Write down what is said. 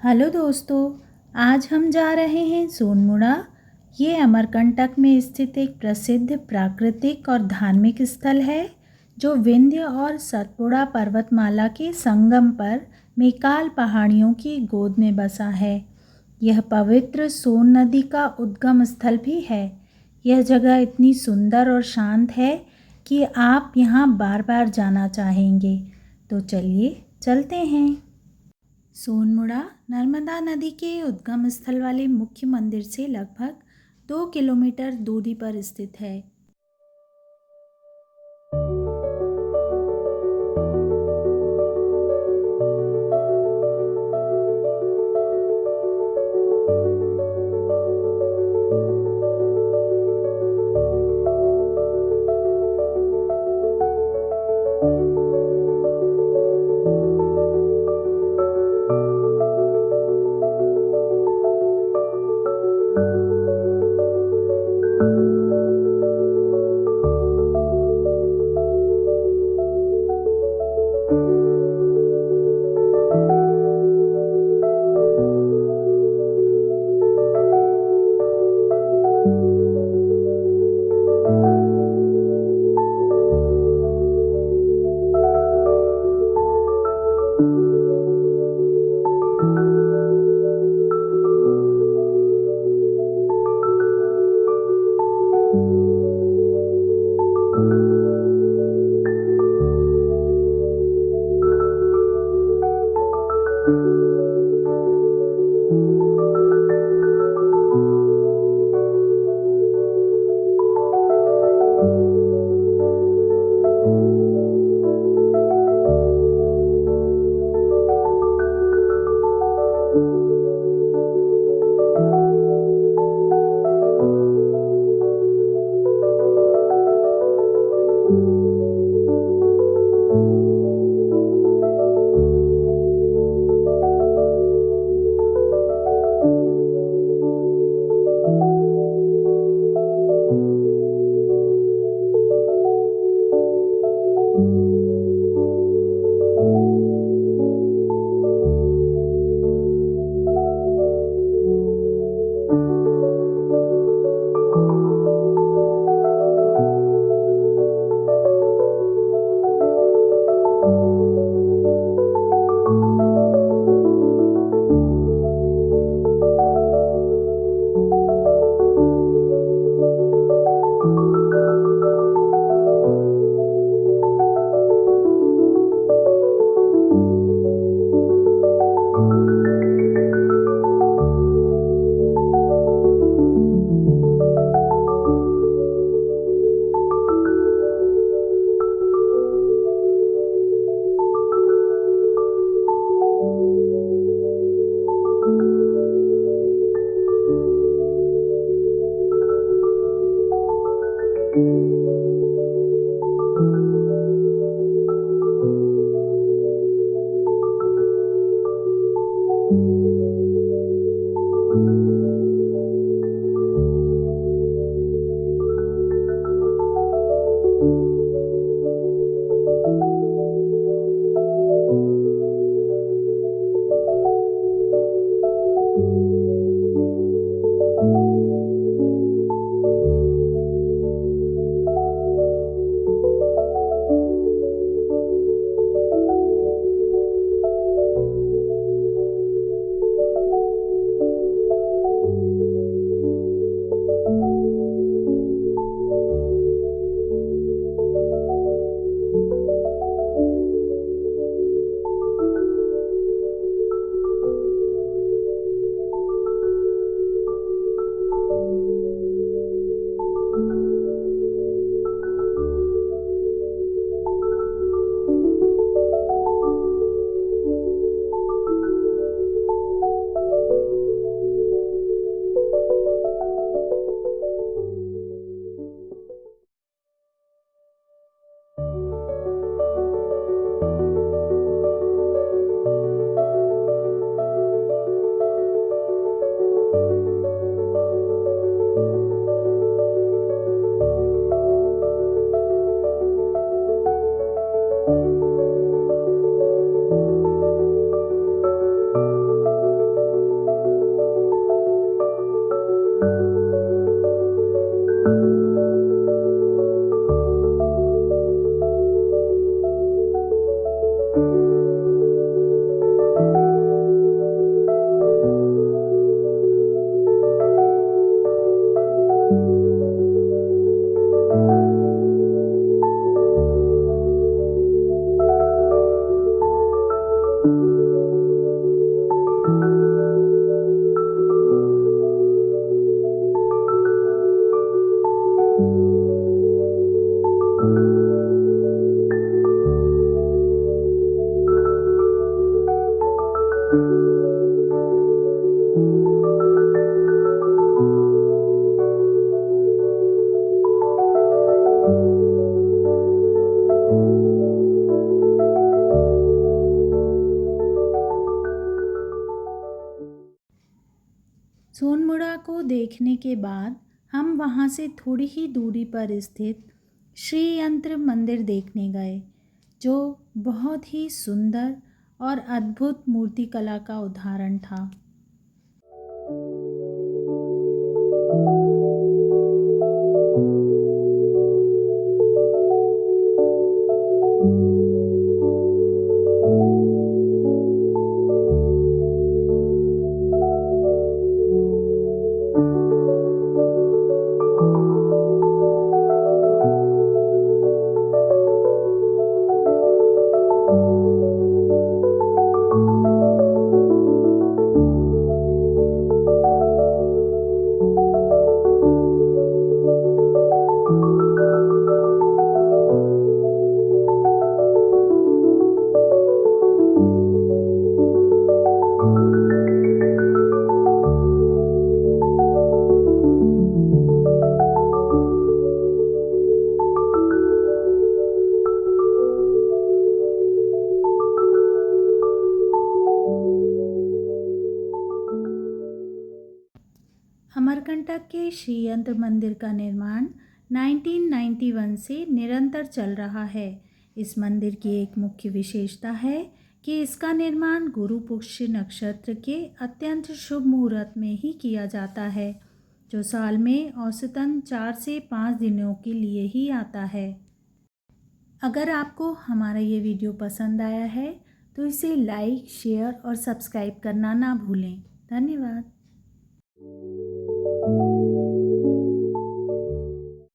Hello दोस्तों, आज हम जा रहे हैं सोनमुड़ा। ये अमरकंटक में स्थित एक प्रसिद्ध प्राकृतिक और धार्मिक स्थल है जो विंध्य और सतपुड़ा पर्वतमाला के संगम पर मेकाल पहाड़ियों की गोद में बसा है। यह पवित्र सोन नदी का उद्गम स्थल भी है। यह जगह इतनी सुंदर और शांत है कि आप यहाँ बार बार जाना चाहेंगे। तो चलिए चलते हैं। सोनमुड़ा नर्मदा नदी के उद्गम स्थल वाले मुख्य मंदिर से लगभग 2 किलोमीटर दूरी पर स्थित है। सोनमुड़ा को देखने के बाद हम वहाँ से थोड़ी ही दूरी पर स्थित श्री यंत्र मंदिर देखने गए, जो बहुत ही सुंदर और अद्भुत मूर्तिकला का उदाहरण था। अमरकंटक के श्री यंत्र मंदिर का निर्माण 1991 से निरंतर चल रहा है। इस मंदिर की एक मुख्य विशेषता है कि इसका निर्माण गुरु पुष्य नक्षत्र के अत्यंत शुभ मुहूर्त में ही किया जाता है, जो साल में औसतन 4 से 5 दिनों के लिए ही आता है। अगर आपको हमारा ये वीडियो पसंद आया है तो इसे लाइक, शेयर और सब्सक्राइब करना ना भूलें। धन्यवाद।